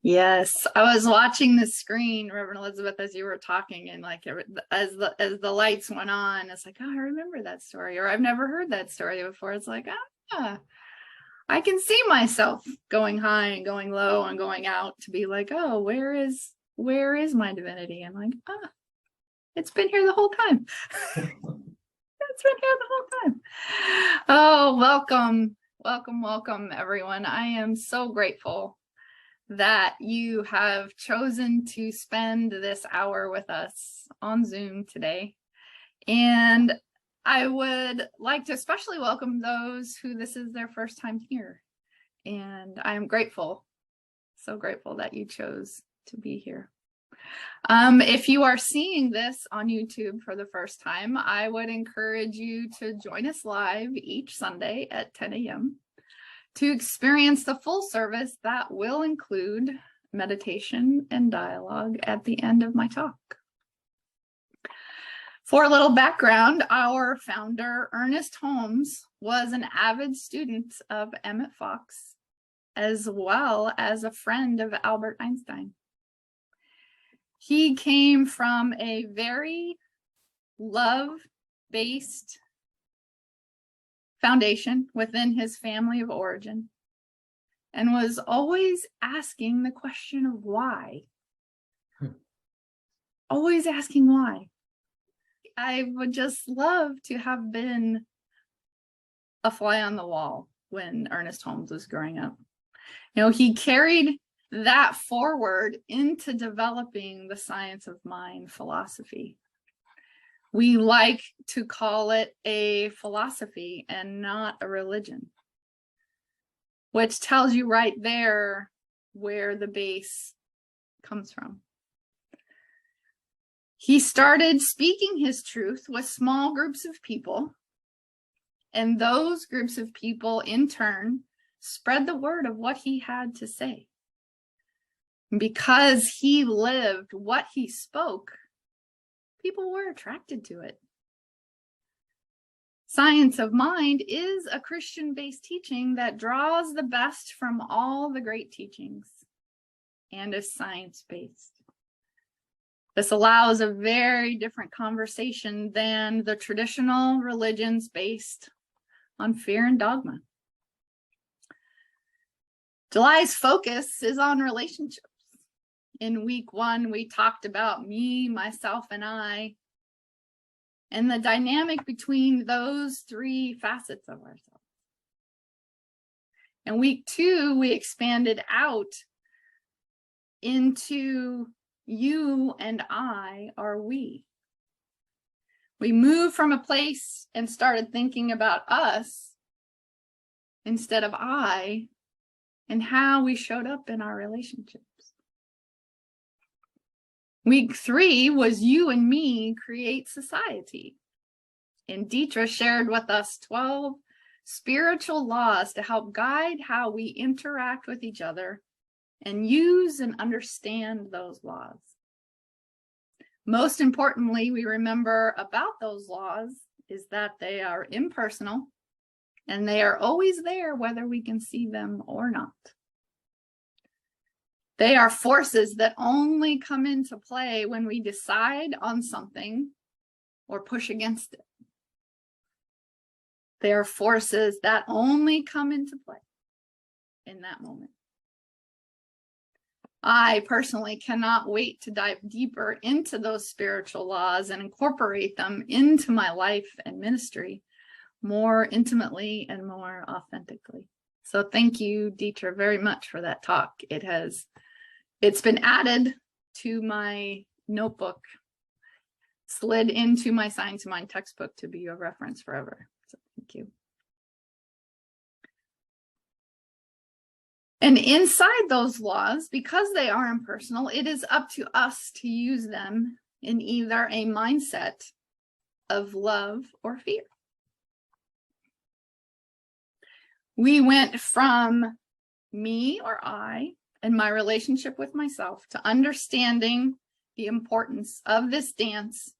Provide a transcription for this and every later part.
Yes, I was watching the screen, Reverend Elizabeth, as you were talking, and like as the lights went on, it's like, oh, I remember that story, or I've never heard that story before. It's like, ah, I can see myself going high and going low and going out to be like, oh, where is my divinity? And like, it's been here the whole time. It's been here the whole time. Oh, welcome, everyone. I am so grateful that you have chosen to spend this hour with us on Zoom today. And I would like to especially welcome those who this is their first time here. And I'm grateful, so grateful that you chose to be here. If you are seeing this on YouTube for the first time, I would encourage you to join us live each Sunday at 10 a.m. to experience the full service that will include meditation and dialogue at the end of my talk. For a little background, our founder, Ernest Holmes, was an avid student of Emmett Fox, as well as a friend of Albert Einstein. He came from a very love-based foundation within his family of origin and was always asking the question of why. Always asking why. I would just love to have been a fly on the wall when Ernest Holmes was growing up. You know, he carried that forward into developing the science of mind philosophy. We like to call it a philosophy and not a religion, which tells you right there where the base comes from. He started speaking his truth with small groups of people, and those groups of people in turn spread the word of what he had to say. Because he lived what he spoke, people were attracted to it. Science of Mind is a Christian-based teaching that draws the best from all the great teachings and is science-based. This allows a very different conversation than the traditional religions based on fear and dogma. July's focus is on relationships. In week 1, we talked about me, myself, and I, and the dynamic between those 3 facets of ourselves. In week 2, we expanded out into you and I are we. We moved from a place and started thinking about us instead of I and how we showed up in our relationships. Week 3 was you and me create society. And Deetra shared with us 12 spiritual laws to help guide how we interact with each other and use and understand those laws. Most importantly, we remember about those laws is that they are impersonal and they are always there whether we can see them or not. They are forces that only come into play when we decide on something or push against it. They are forces that only come into play in that moment. I personally cannot wait to dive deeper into those spiritual laws and incorporate them into my life and ministry more intimately and more authentically. So thank you, Deetra, very much for that talk. It's been added to my notebook, slid into my Science of Mind textbook to be a reference forever. So thank you. And inside those laws, because they are impersonal, it is up to us to use them in either a mindset of love or fear. We went from me or I and my relationship with myself to understanding the importance of this dance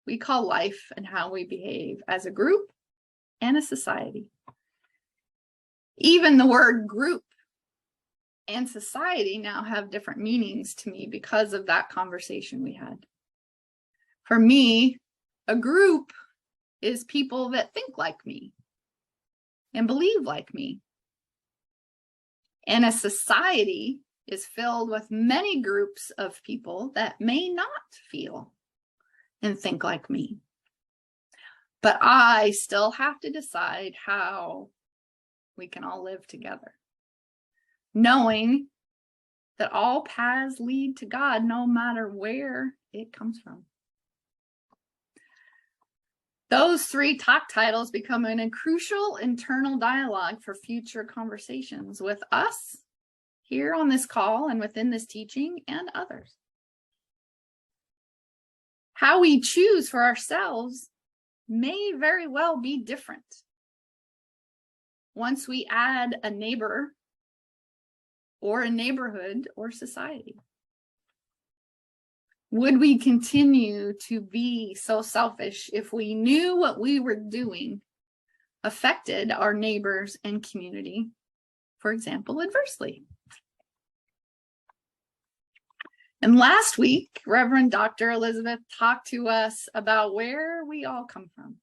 we call life and how we behave as a group and a society. Even the word group and society now have different meanings to me because of that conversation we had. For me, a group is people that think like me and believe like me. And a society is filled with many groups of people that may not feel and think like me. But I still have to decide how we can all live together, knowing that all paths lead to God no matter where it comes from. Those three talk titles become a crucial internal dialogue for future conversations with us here on this call and within this teaching and others. How we choose for ourselves may very well be different once we add a neighbor or a neighborhood or society. Would we continue to be so selfish if we knew what we were doing affected our neighbors and community, for example, adversely? And last week, Reverend Dr. Elizabeth talked to us about where we all come from,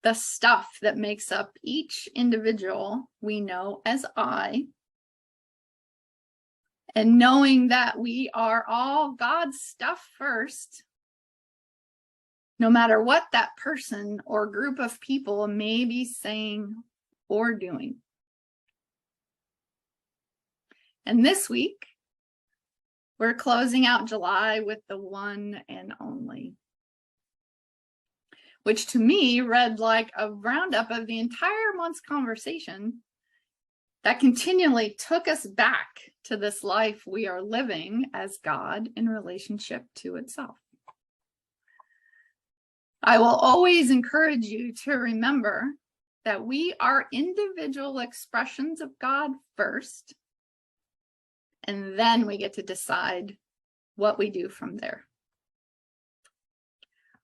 the stuff that makes up each individual we know as I, and knowing that we are all God's stuff first, no matter what that person or group of people may be saying or doing. And this week, we're closing out July with the one and only, which to me read like a roundup of the entire month's conversation that continually took us back to this life we are living as God in relationship to itself. I will always encourage you to remember that we are individual expressions of God first, and then we get to decide what we do from there.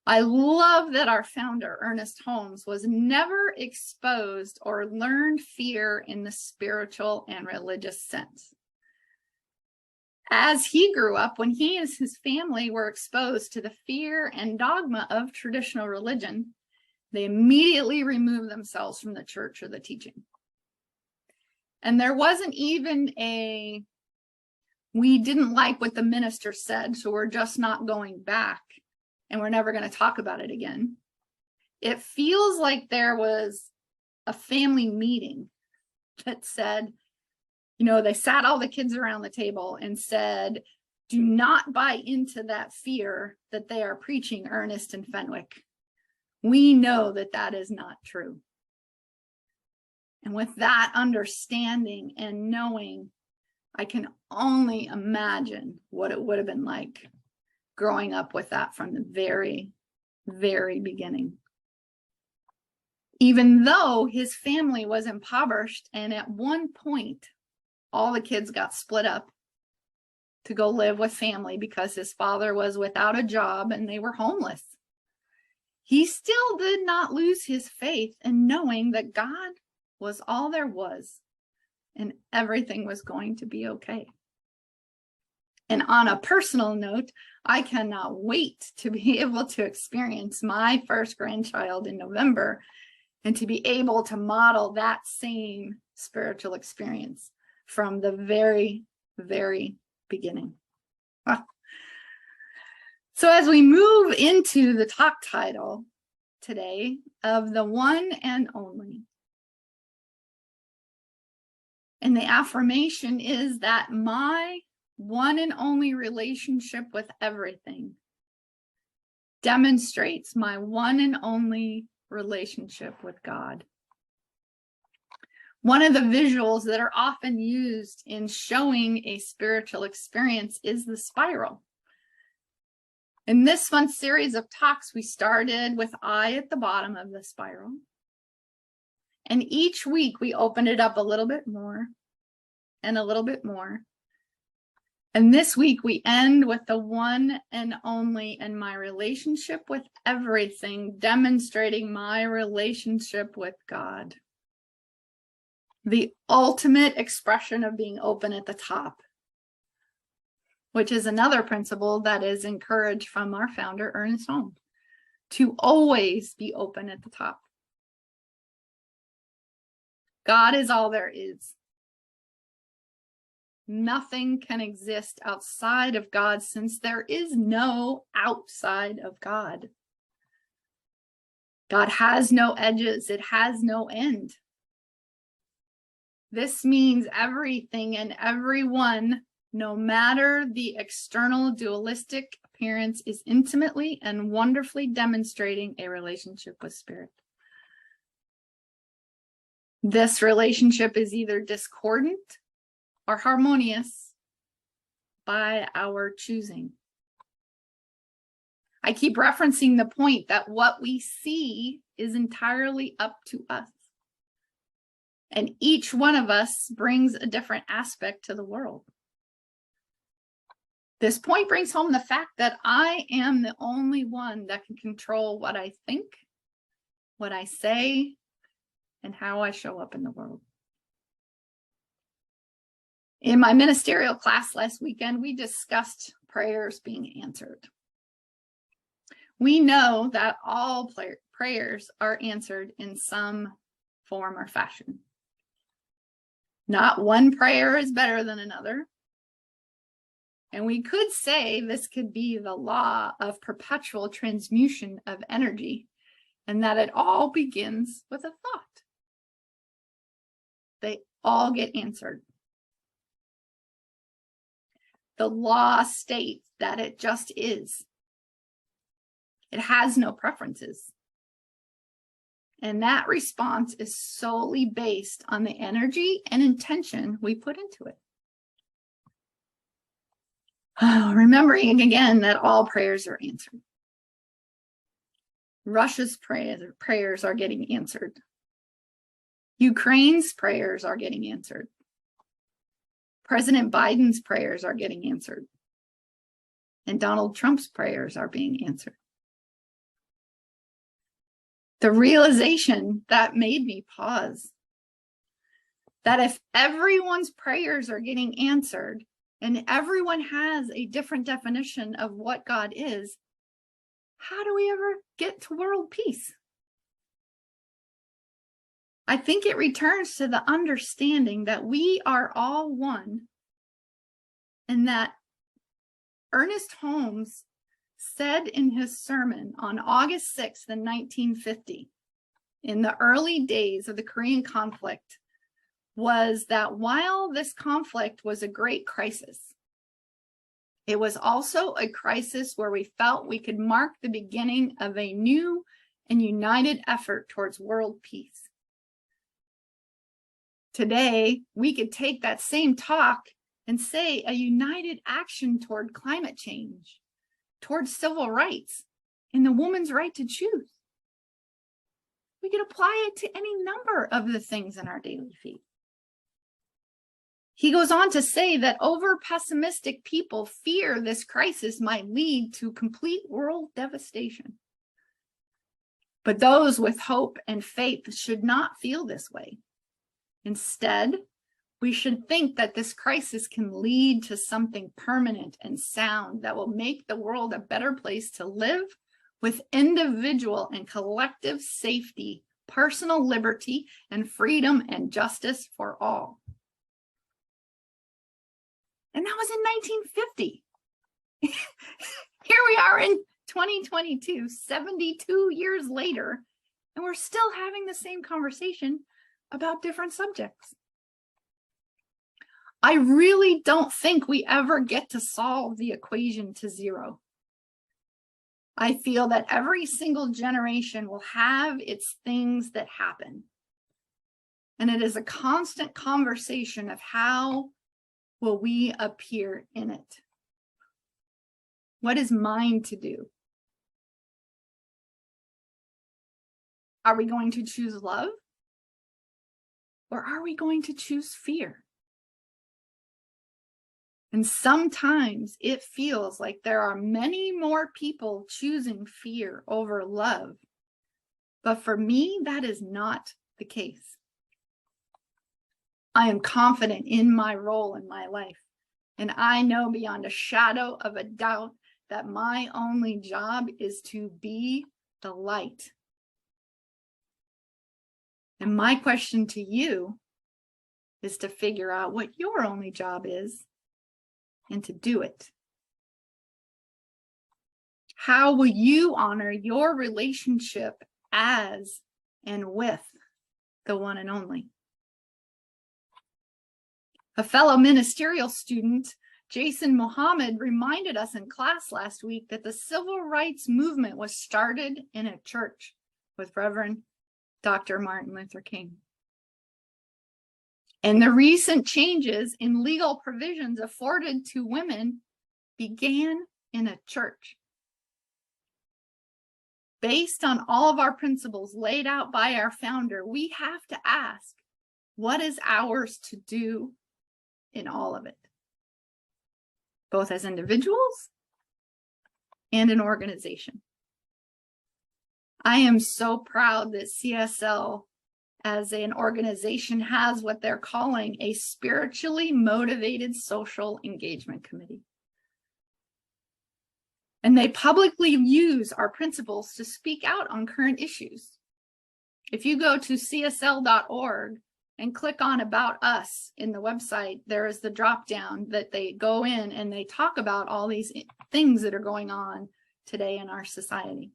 I love that our founder, Ernest Holmes, was never exposed or learned fear in the spiritual and religious sense. As he grew up, when he and his family were exposed to the fear and dogma of traditional religion, they immediately removed themselves from the church or the teaching. And there wasn't even a, we didn't like what the minister said, so we're just not going back and we're never going to talk about it again. It feels like there was a family meeting that said, you know, they sat all the kids around the table and said, do not buy into that fear that they are preaching, Ernest and Fenwick. We know that that is not true. And with that understanding and knowing, I can only imagine what it would have been like growing up with that from the very, very beginning. Even though his family was impoverished, and at one point, all the kids got split up to go live with family because his father was without a job and they were homeless. He still did not lose his faith in knowing that God was all there was and everything was going to be okay. And on a personal note, I cannot wait to be able to experience my first grandchild in November and to be able to model that same spiritual experience from the very, very beginning. So as we move into the talk title today of the one and only, and the affirmation is that my one and only relationship with everything demonstrates my one and only relationship with God. One of the visuals that are often used in showing a spiritual experience is the spiral. In this month's series of talks, we started with I at the bottom of the spiral. And each week we opened it up a little bit more and a little bit more. And this week we end with the one and only and my relationship with everything, demonstrating my relationship with God. The ultimate expression of being open at the top, which is another principle that is encouraged from our founder, Ernest Holmes, to always be open at the top. God is all there is. Nothing can exist outside of God, since there is no outside of God. God has no edges. It has no end. This means everything and everyone, no matter the external dualistic appearance, is intimately and wonderfully demonstrating a relationship with Spirit. This relationship is either discordant or harmonious by our choosing. I keep referencing the point that what we see is entirely up to us. And each one of us brings a different aspect to the world. This point brings home the fact that I am the only one that can control what I think, what I say, and how I show up in the world. In my ministerial class last weekend, we discussed prayers being answered. We know that all prayers are answered in some form or fashion. Not one prayer is better than another. And we could say this could be the law of perpetual transmutation of energy, and that it all begins with a thought. They all get answered. The law states that it just is. It has no preferences. And that response is solely based on the energy and intention we put into it. Remembering again that all prayers are answered. Russia's prayers are getting answered. Ukraine's prayers are getting answered. President Biden's prayers are getting answered. And Donald Trump's prayers are being answered. The realization that made me pause, that if everyone's prayers are getting answered and everyone has a different definition of what God is, how do we ever get to world peace? I think it returns to the understanding that we are all one, and that Ernest Holmes said in his sermon on August 6th, 1950, in the early days of the Korean conflict, was that while this conflict was a great crisis, it was also a crisis where we felt we could mark the beginning of a new and united effort towards world peace. Today, we could take that same talk and say a united action toward climate change, towards civil rights, and the woman's right to choose. We could apply it to any number of the things in our daily feed. He goes on to say that over-pessimistic people fear this crisis might lead to complete world devastation. But those with hope and faith should not feel this way. Instead, we should think that this crisis can lead to something permanent and sound that will make the world a better place to live, with individual and collective safety, personal liberty, and freedom and justice for all. And that was in 1950. Here we are in 2022, 72 years later, and we're still having the same conversation about different subjects. I really don't think we ever get to solve the equation to zero. I feel that every single generation will have its things that happen. And it is a constant conversation of how will we appear in it? What is mine to do? Are we going to choose love? Or are we going to choose fear? And sometimes it feels like there are many more people choosing fear over love. But for me, that is not the case. I am confident in my role in my life, and I know beyond a shadow of a doubt that my only job is to be the light. And my question to you is to figure out what your only job is and to do it. How will you honor your relationship as and with the one and only? A fellow ministerial student, Jason Mohammed, reminded us in class last week that the civil rights movement was started in a church with Reverend Dr. Martin Luther King. And the recent changes in legal provisions afforded to women began in a church. Based on all of our principles laid out by our founder, we have to ask, what is ours to do in all of it, both as individuals and an organization? I am so proud that CSL as an organization has what they're calling a spiritually motivated social engagement committee. And they publicly use our principles to speak out on current issues. If you go to csl.org and click on About Us in the website, there is the drop down that they go in and they talk about all these things that are going on today in our society.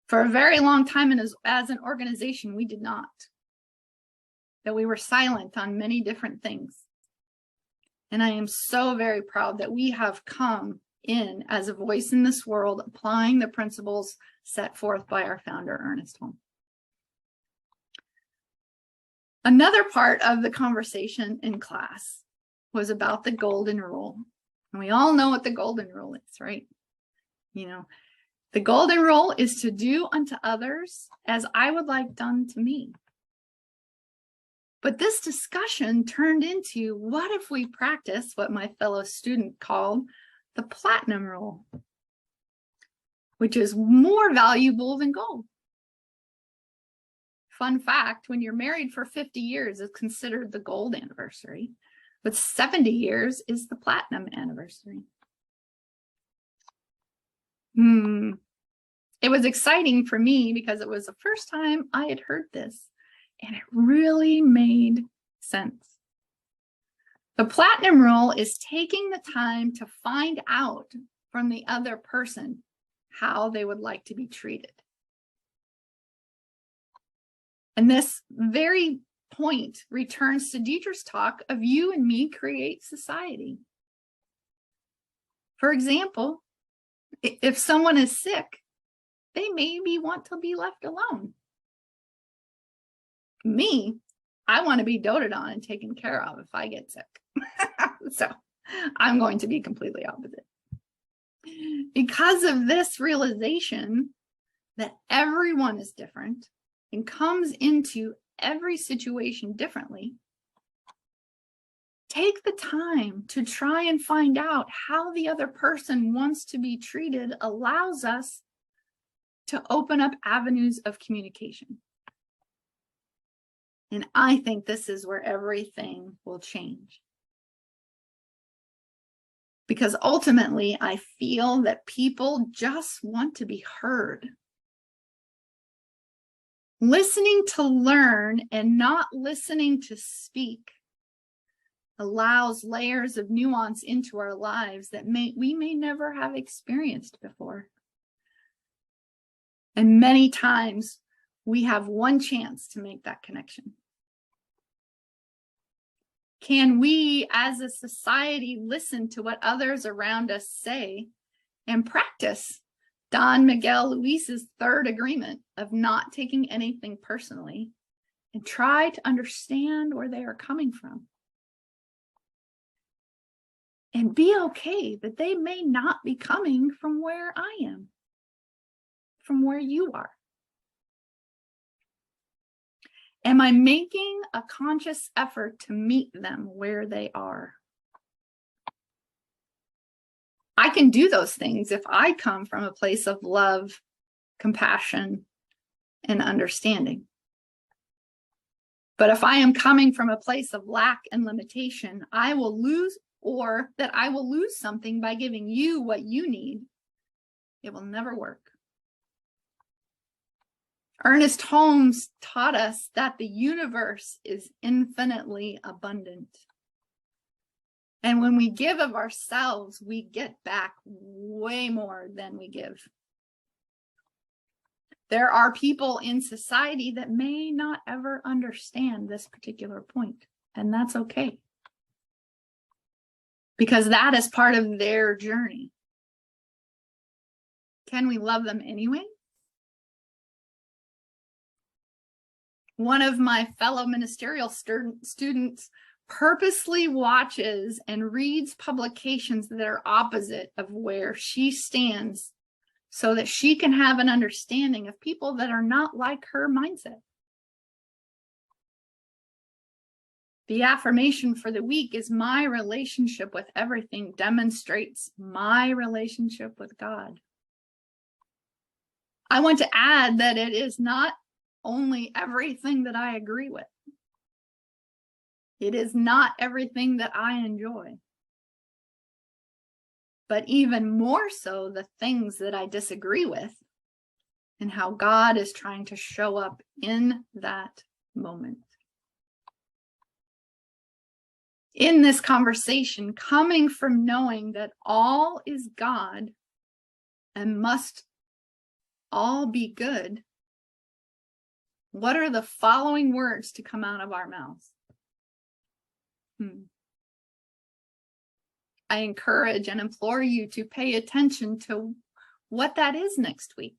For a very long time, and as an organization, we did not. That we were silent on many different things. And I am so very proud that we have come in as a voice in this world, applying the principles set forth by our founder, Ernest Holmes. Another part of the conversation in class was about the golden rule. And we all know what the golden rule is, right? You know, the golden rule is to do unto others as I would like done to me. But this discussion turned into, what if we practice what my fellow student called the platinum rule, which is more valuable than gold. Fun fact, when you're married for 50 years, it's considered the gold anniversary, but 70 years is the platinum anniversary. It was exciting for me because it was the first time I had heard this, and it really made sense. The platinum rule is taking the time to find out from the other person how they would like to be treated. And this very point returns to Deidre's talk of you and me create society. For example, if someone is sick, they maybe want to be left alone. Me, I want to be doted on and taken care of if I get sick. So I'm going to be completely opposite. Because of this realization that everyone is different and comes into every situation differently, take the time to try and find out how the other person wants to be treated allows us to open up avenues of communication. And I think this is where everything will change. Because ultimately, I feel that people just want to be heard. Listening to learn and not listening to speak allows layers of nuance into our lives that we may never have experienced before. And many times we have one chance to make that connection. Can we as a society listen to what others around us say and practice Don Miguel Luis's third agreement of not taking anything personally and try to understand where they are coming from? And be okay that they may not be coming from where I am, from where you are. Am I making a conscious effort to meet them where they are? I can do those things if I come from a place of love, compassion, and understanding. But if I am coming from a place of lack and limitation, I will lose, or that I will lose something by giving you what you need. It will never work. Ernest Holmes taught us that the universe is infinitely abundant. And when we give of ourselves, we get back way more than we give. There are people in society that may not ever understand this particular point, and that's okay. Because that is part of their journey. Can we love them anyway? One of my fellow ministerial students purposely watches and reads publications that are opposite of where she stands so that she can have an understanding of people that are not like her mindset. The affirmation for the week is my relationship with everything demonstrates my relationship with God. I want to add that it is not only everything that I agree with. It is not everything that I enjoy. But even more so, the things that I disagree with and how God is trying to show up in that moment. In this conversation, coming from knowing that all is God and must all be good, what are the following words to come out of our mouths? I encourage and implore you to pay attention to what that is next week.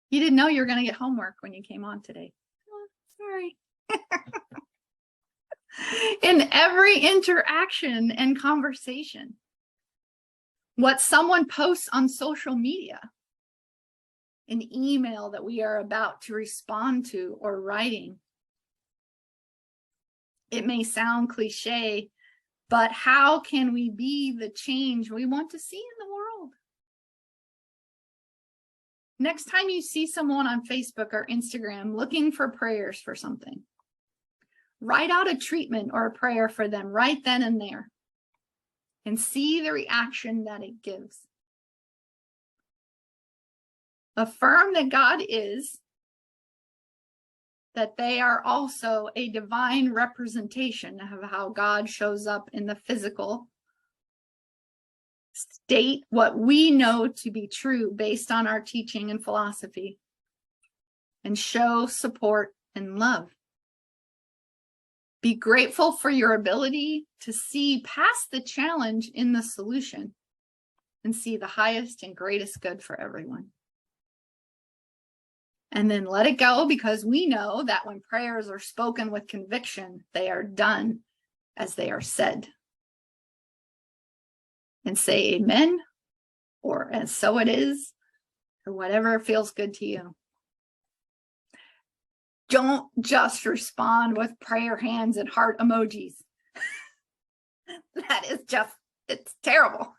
You didn't know you were going to get homework when you came on today. Oh, sorry. In every interaction and conversation, what someone posts on social media, an email that we are about to respond to or writing. It may sound cliche, but how can we be the change we want to see in the world? Next time you see someone on Facebook or Instagram looking for prayers for something, write out a treatment or a prayer for them right then and there and see the reaction that it gives. Affirm that God is, that they are also a divine representation of how God shows up in the physical. State what we know to be true based on our teaching and philosophy, and show support and love. Be grateful for your ability to see past the challenge in the solution and see the highest and greatest good for everyone. And then let it go, because we know that when prayers are spoken with conviction, they are done as they are said. And say amen, or and so it is, or whatever feels good to you. Don't just respond with prayer hands and heart emojis. That is just, it's terrible.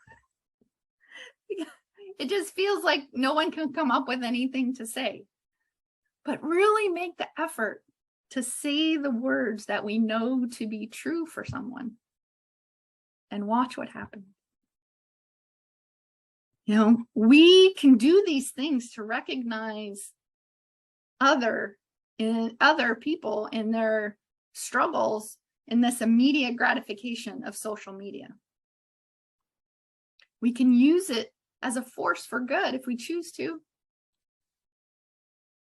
It just feels like no one can come up with anything to say. But really make the effort to say the words that we know to be true for someone and watch what happens. You know, we can do these things to recognize other people in their struggles in this immediate gratification of social media. We can use it as a force for good if we choose to.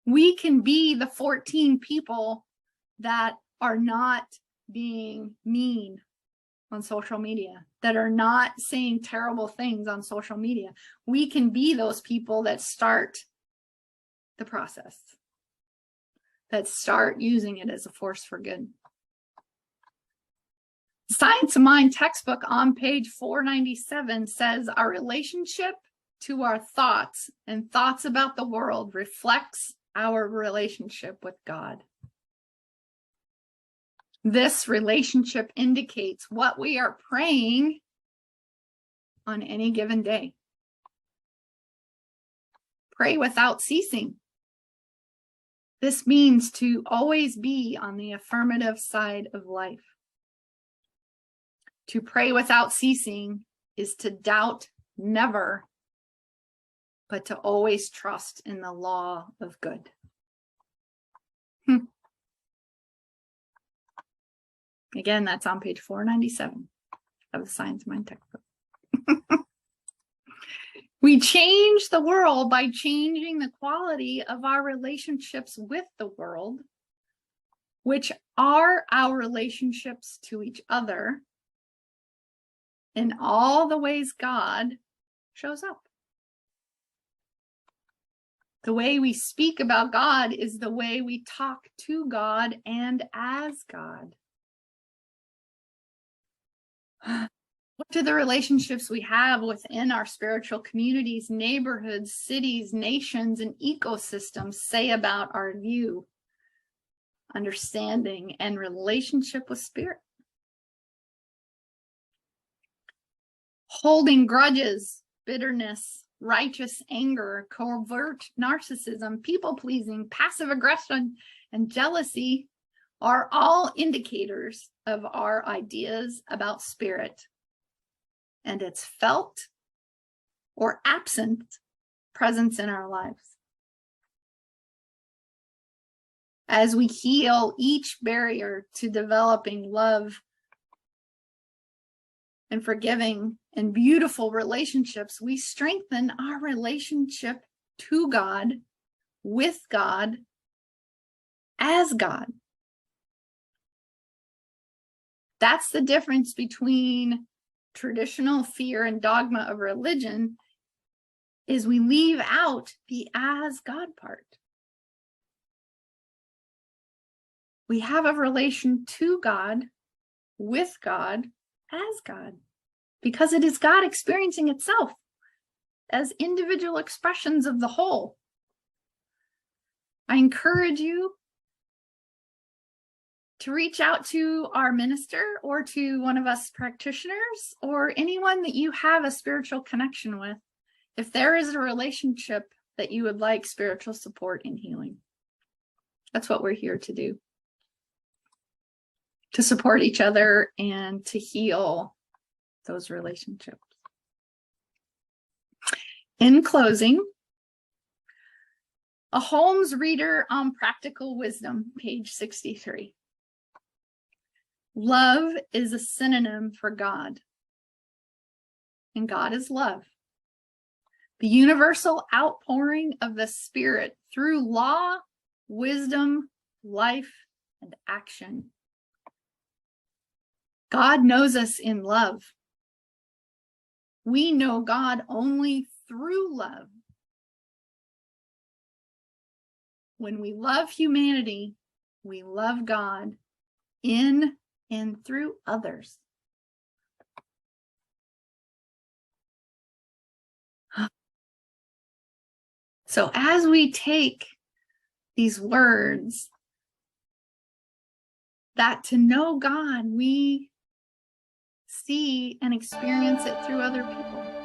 We can be the 14 people that are not being mean on social media, that are not saying terrible things on social media. We can be those people that start the process, that start using it as a force for good. Science of Mind textbook on page 497 says our relationship to our thoughts and thoughts about the world reflects our relationship with God. This relationship indicates what we are praying on any given day. Pray without ceasing. This means to always be on the affirmative side of life. To pray without ceasing is to doubt never, but to always trust in the law of good. Again, that's on page 497 of the Science Mind textbook. We change the world by changing the quality of our relationships with the world, which are our relationships to each other, in all the ways God shows up. The way we speak about God is the way we talk to God and as God. What do the relationships we have within our spiritual communities, neighborhoods, cities, nations, and ecosystems say about our view, understanding, and relationship with spirit? Holding grudges, bitterness, righteous anger, covert narcissism, people-pleasing, passive aggression, and jealousy are all indicators of our ideas about spirit and its felt or absent presence in our lives. As we heal each barrier to developing love and forgiving and beautiful relationships, we strengthen our relationship to God, with God, as God. That's the difference between traditional fear and dogma of religion, is we leave out the as God part. We have a relation to God, with God, as God, because it is God experiencing itself as individual expressions of the whole. I encourage you to reach out to our minister or to one of us practitioners or anyone that you have a spiritual connection with, if there is a relationship that you would like spiritual support in healing. That's what we're here to do. To support each other and to heal those relationships. In closing, a Holmes Reader on Practical Wisdom, page 63. Love is a synonym for God, and God is love. The universal outpouring of the Spirit through law, wisdom, life, and action. God knows us in love. We know God only through love. When we love humanity, we love God in and through others. So as we take these words, that to know God, we see and experience it through other people.